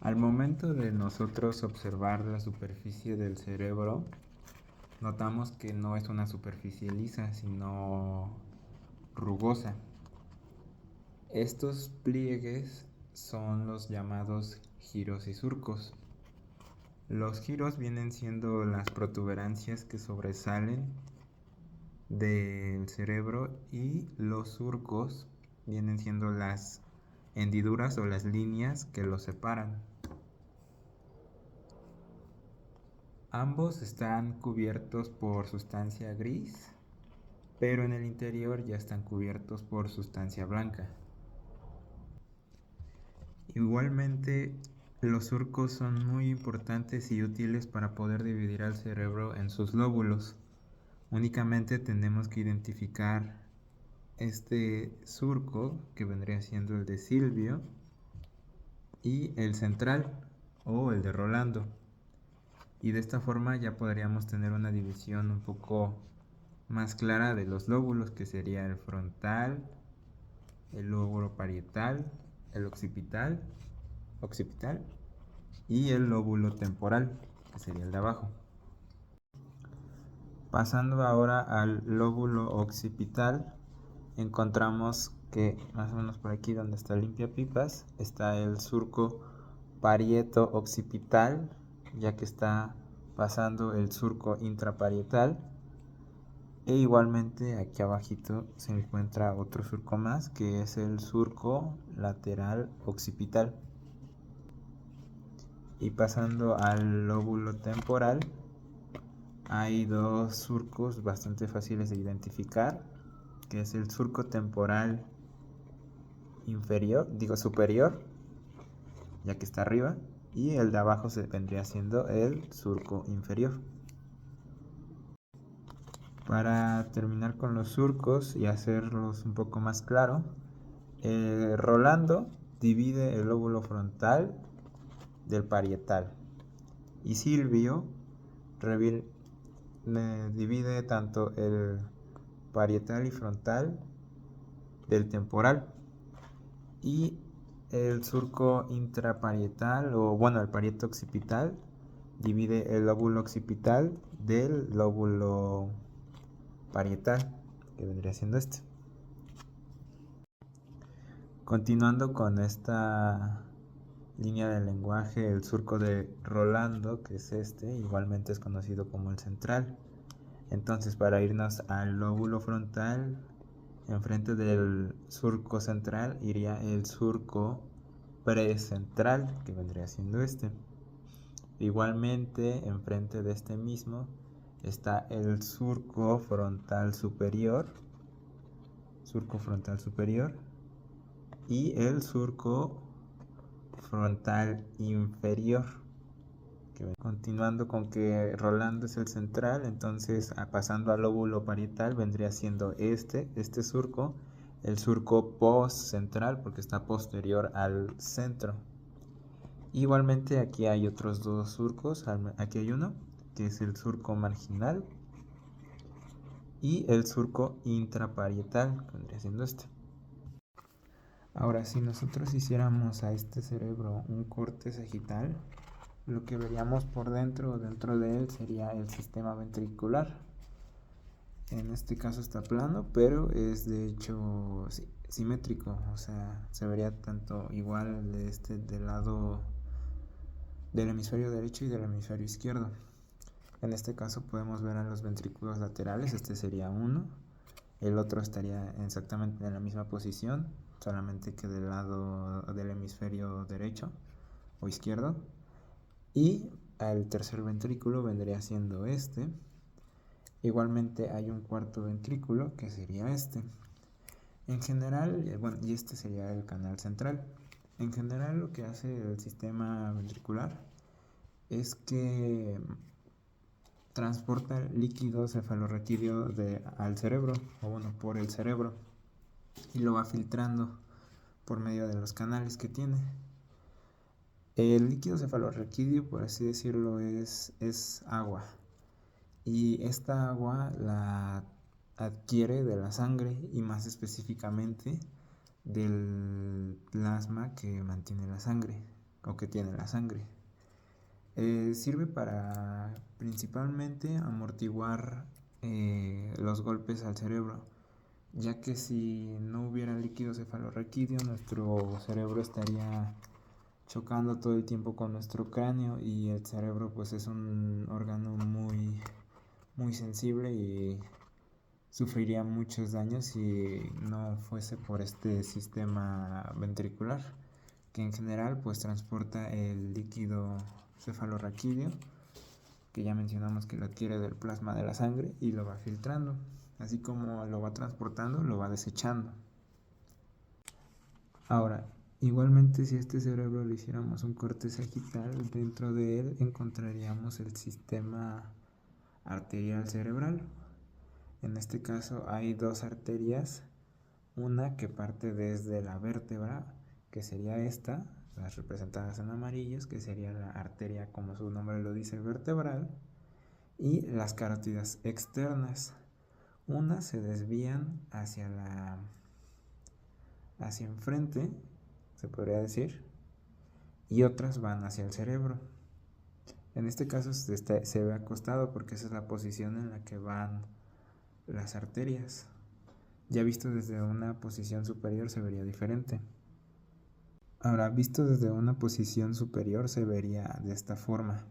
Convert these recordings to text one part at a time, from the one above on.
Al momento de nosotros observar la superficie del cerebro, notamos que no es una superficie lisa, sino rugosa. Estos pliegues son los llamados giros y surcos. Los giros vienen siendo las protuberancias que sobresalen del cerebro y los surcos vienen siendo las hendiduras o las líneas que los separan. Ambos están cubiertos por sustancia gris, pero en el interior ya están cubiertos por sustancia blanca. Igualmente, los surcos son muy importantes y útiles para poder dividir al cerebro en sus lóbulos. Únicamente tenemos que identificar este surco, que vendría siendo el de Silvio, y el central, o el de Rolando. Y de esta forma ya podríamos tener una división un poco más clara de los lóbulos, que sería el frontal, el lóbulo parietal, el occipital y el lóbulo temporal, que sería el de abajo. Pasando ahora al lóbulo occipital, encontramos que más o menos por aquí donde está el limpiapipas está el surco parieto-occipital, ya que está pasando el surco intraparietal, e igualmente aquí abajito se encuentra otro surco más, que es el surco lateral occipital. Y pasando al lóbulo temporal, hay dos surcos bastante fáciles de identificar, que es el surco temporal superior, ya que está arriba, y el de abajo se vendría siendo el surco inferior. Para terminar con los surcos y hacerlos un poco más claro, Rolando divide el lóbulo frontal del parietal y Silvio divide tanto el parietal y frontal del temporal, y el surco intraparietal, el parieto occipital divide el lóbulo occipital del lóbulo parietal, que vendría siendo este. Continuando con esta línea del lenguaje, el surco de Rolando, que es este, igualmente es conocido como el central. Entonces, para irnos al lóbulo frontal, enfrente del surco central iría el surco precentral, que vendría siendo este. Igualmente, enfrente de este mismo está el surco frontal superior, y el surco frontal inferior. Continuando con que Rolando es el central, entonces pasando al lóbulo parietal vendría siendo este surco, el surco postcentral, porque está posterior al centro. Igualmente aquí hay otros dos surcos, aquí hay uno que es el surco marginal y el surco intraparietal, que vendría siendo este. Ahora, si nosotros hiciéramos a este cerebro un corte sagital, lo que veríamos por dentro o dentro de él sería el sistema ventricular. En este caso está plano, pero es de hecho simétrico, o sea, se vería tanto igual del lado del hemisferio derecho y del hemisferio izquierdo. En este caso podemos ver a los ventrículos laterales, este sería uno, el otro estaría exactamente en la misma posición, solamente que del lado del hemisferio derecho o izquierdo, y al tercer ventrículo vendría siendo este. Igualmente hay un cuarto ventrículo que sería este. En general, y este sería el canal central. En general, lo que hace el sistema ventricular es que transporta líquido cefalorraquídeo al cerebro, por el cerebro, y lo va filtrando por medio de los canales que tiene. El líquido cefalorraquídeo, por así decirlo, es agua, y esta agua la adquiere de la sangre y más específicamente del plasma que mantiene la sangre, o que tiene la sangre. Sirve para principalmente amortiguar los golpes al cerebro, ya que si no hubiera líquido cefalorraquídeo, nuestro cerebro estaría chocando todo el tiempo con nuestro cráneo, y el cerebro pues es un órgano muy sensible y sufriría muchos daños si no fuese por este sistema ventricular, que en general pues transporta el líquido cefalorraquídeo, que ya mencionamos que lo adquiere del plasma de la sangre y lo va filtrando. Así como lo va transportando, lo va desechando. Ahora, igualmente, si a este cerebro le hiciéramos un corte sagital, dentro de él encontraríamos el sistema arterial cerebral. En este caso hay dos arterias, una que parte desde la vértebra, que sería esta, las representadas en amarillos, que sería la arteria, como su nombre lo dice, vertebral, y las carótidas externas. Unas se desvían hacia enfrente, se podría decir, y otras van hacia el cerebro. En este caso se ve acostado porque esa es la posición en la que van las arterias. Ya visto desde una posición superior se vería diferente. Ahora, visto desde una posición superior se vería de esta forma.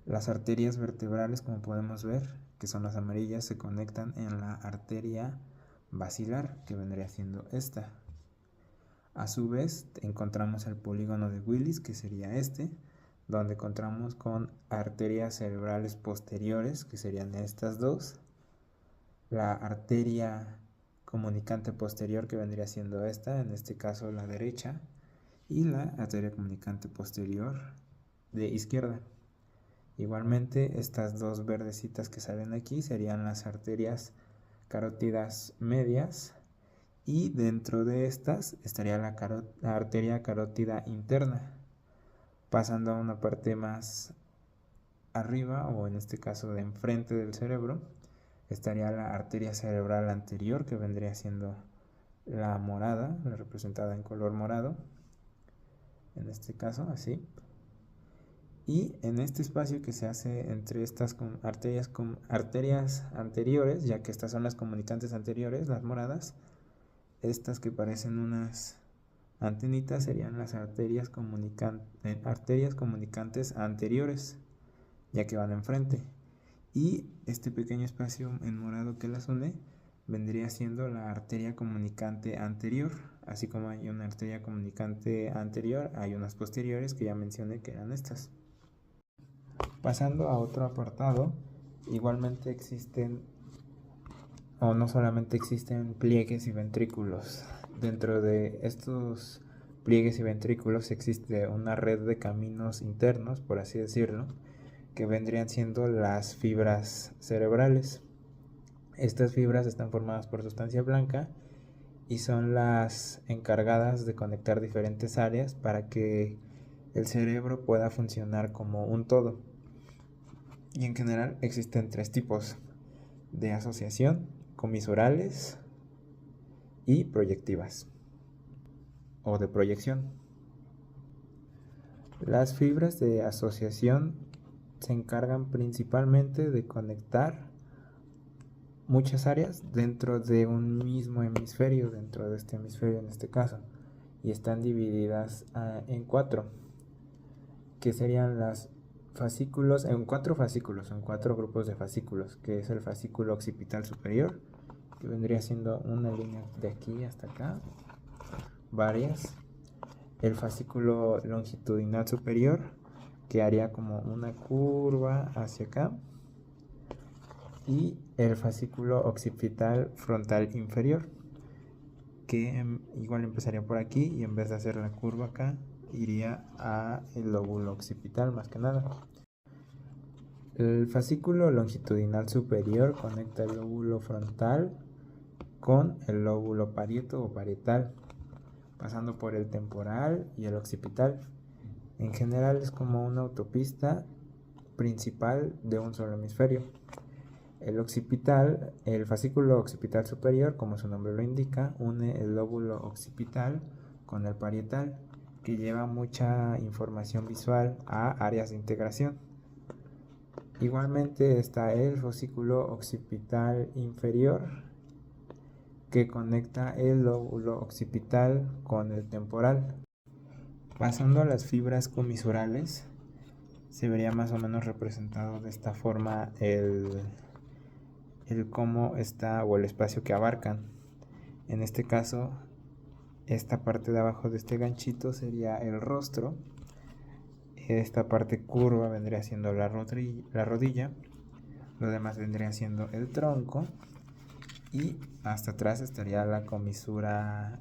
Las arterias vertebrales, como podemos ver, que son las amarillas, se conectan en la arteria basilar, que vendría siendo esta. A su vez, encontramos el polígono de Willis, que sería este, donde encontramos con arterias cerebrales posteriores, que serían estas dos, la arteria comunicante posterior, que vendría siendo esta, en este caso la derecha, y la arteria comunicante posterior de izquierda. Igualmente, estas dos verdecitas que salen aquí serían las arterias carótidas medias, y dentro de estas estaría la arteria carótida interna. Pasando a una parte más arriba, o en este caso de enfrente del cerebro, estaría la arteria cerebral anterior, que vendría siendo la morada, la representada en color morado, en este caso así. Y en este espacio que se hace entre estas arterias anteriores, ya que estas son las comunicantes anteriores, las moradas, estas que parecen unas antenitas serían las arterias comunicantes anteriores, ya que van enfrente. Y este pequeño espacio en morado que las une vendría siendo la arteria comunicante anterior. Así como hay una arteria comunicante anterior, hay unas posteriores que ya mencioné que eran estas. Pasando a otro apartado, igualmente existen, o no solamente existen, pliegues y ventrículos. Dentro de estos pliegues y ventrículos existe una red de caminos internos, por así decirlo, que vendrían siendo las fibras cerebrales. Estas fibras están formadas por sustancia blanca y son las encargadas de conectar diferentes áreas para que el cerebro pueda funcionar como un todo. Y en general existen tres tipos: de asociación, comisurales y proyectivas, o de proyección. Las fibras de asociación se encargan principalmente de conectar muchas áreas dentro de un mismo hemisferio, dentro de este hemisferio en este caso, y están divididas en cuatro, que serían las fascículos, en cuatro grupos de fascículos, que es el fascículo occipital superior, que vendría siendo una línea de aquí hasta acá, varias. El fascículo longitudinal superior, que haría como una curva hacia acá, y el fascículo occipital frontal inferior, que igual empezaría por aquí y en vez de hacer la curva acá, iría a el lóbulo occipital más que nada. El fascículo longitudinal superior conecta el lóbulo frontal con el lóbulo parieto o parietal, pasando por el temporal y el occipital. En general es como una autopista principal de un solo hemisferio. El fascículo occipital superior, como su nombre lo indica, une el lóbulo occipital con el parietal, que lleva mucha información visual a áreas de integración. Igualmente está el fascículo occipital inferior, que conecta el lóbulo occipital con el temporal. Pasando a las fibras comisurales, se vería más o menos representado de esta forma el cómo está o el espacio que abarcan. En este caso, esta parte de abajo de este ganchito sería el rostro. Esta parte curva vendría siendo la rodilla. Lo demás vendría siendo el tronco. Y hasta atrás estaría la comisura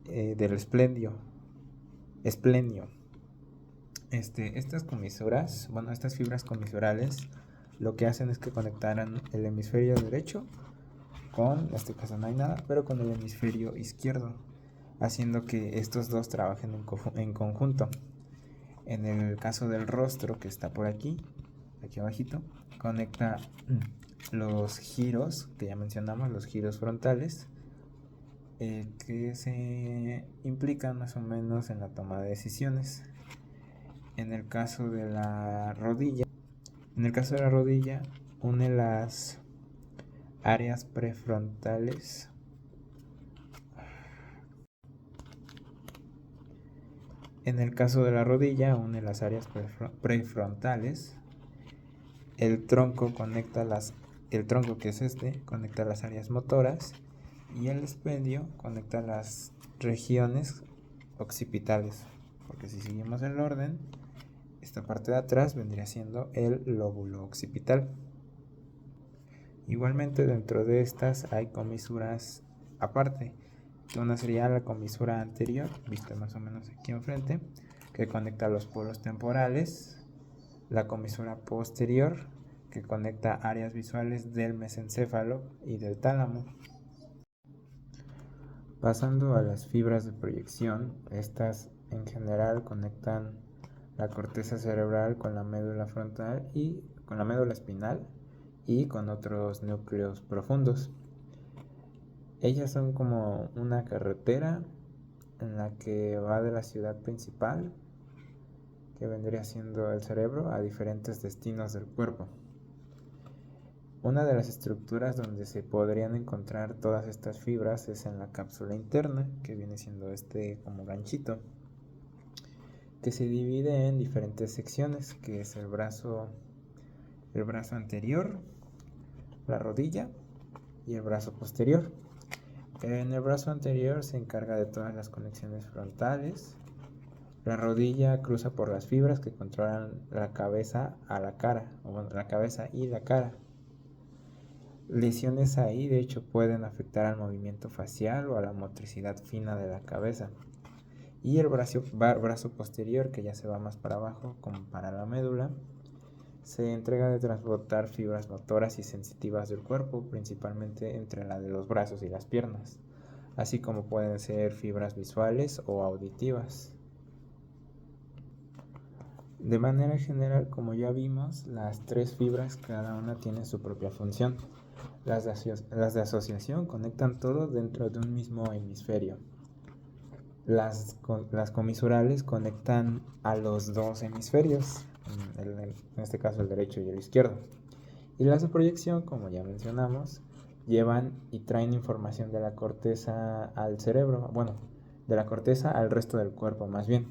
del esplenio. Estas comisuras, estas fibras comisurales, lo que hacen es que conectaran el hemisferio derecho con, en este caso no hay nada, pero con el hemisferio izquierdo, haciendo que estos dos trabajen en conjunto. En el caso del rostro, que está por aquí abajito, conecta los giros que ya mencionamos, los giros frontales, que se implican más o menos en la toma de decisiones. En el caso de la rodilla, une las áreas prefrontales El tronco que es conecta las áreas motoras, y el esplenio conecta las regiones occipitales, porque si seguimos el orden, esta parte de atrás vendría siendo el lóbulo occipital. Igualmente dentro de estas hay comisuras aparte. Una sería la comisura anterior, vista más o menos aquí enfrente, que conecta los polos temporales. La comisura posterior, que conecta áreas visuales del mesencéfalo y del tálamo. Pasando a las fibras de proyección, estas en general conectan la corteza cerebral con la médula frontal y con la médula espinal y con otros núcleos profundos. Ellas son como una carretera en la que va de la ciudad principal, que vendría siendo el cerebro, a diferentes destinos del cuerpo. Una de las estructuras donde se podrían encontrar todas estas fibras es en la cápsula interna, que viene siendo como ganchito, que se divide en diferentes secciones, que es el brazo anterior, la rodilla y el brazo posterior. En el brazo anterior se encarga de todas las conexiones frontales. La rodilla cruza por las fibras que controlan la cabeza a la cara, la cabeza y la cara. Lesiones ahí de hecho pueden afectar al movimiento facial o a la motricidad fina de la cabeza. Y el brazo posterior, que ya se va más para abajo como para la médula, se encarga de transportar fibras motoras y sensitivas del cuerpo, principalmente entre la de los brazos y las piernas, así como pueden ser fibras visuales o auditivas. De manera general, como ya vimos, las tres fibras cada una tiene su propia función. Las de asociación conectan todo dentro de un mismo hemisferio. Las comisurales conectan a los dos hemisferios, en este caso el derecho y el izquierdo. Y las de proyección, como ya mencionamos, llevan y traen información de la corteza al cerebro, de la corteza al resto del cuerpo más bien.